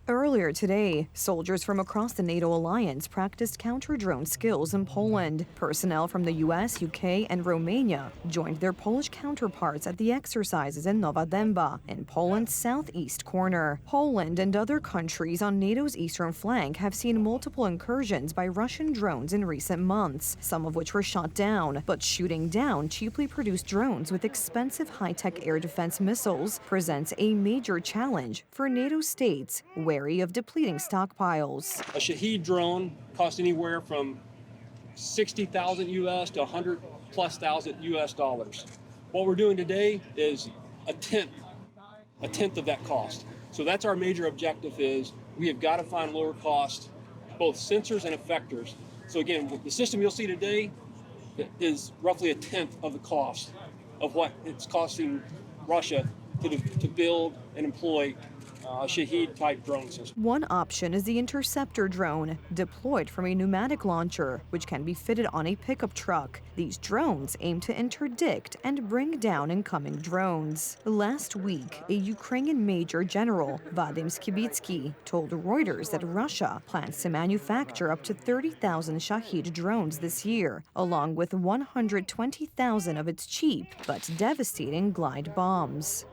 Earlier today, soldiers from across the NATO alliance practiced counter-drone skills in Poland. Personnel from the US, UK, and Romania joined their Polish counterparts at the exercises in Nowa Dęba, in Poland's southeast corner. Poland and other countries on NATO's eastern flank have seen multiple incursions by Russian drones in recent months, some of which were shot down. But shooting down cheaply produced drones with expensive high-tech air defense missiles presents a major challenge for NATO states wary of depleting stockpiles. A Shahed drone costs anywhere from 60,000 US to 100 plus thousand US dollars. What we're doing today is a tenth of that cost. So that's our major objective is we have got to find lower cost, both sensors and effectors. So again, the system you'll see today is roughly a tenth of the cost of what it's costing Russia to build and employ Shahed-type drone system. One option is the interceptor drone, deployed from a pneumatic launcher, which can be fitted on a pickup truck. These drones aim to interdict and bring down incoming drones. Last week, a Ukrainian Major General, Vadim Skibitsky, told Reuters that Russia plans to manufacture up to 30,000 Shahed drones this year, along with 120,000 of its cheap but devastating glide bombs.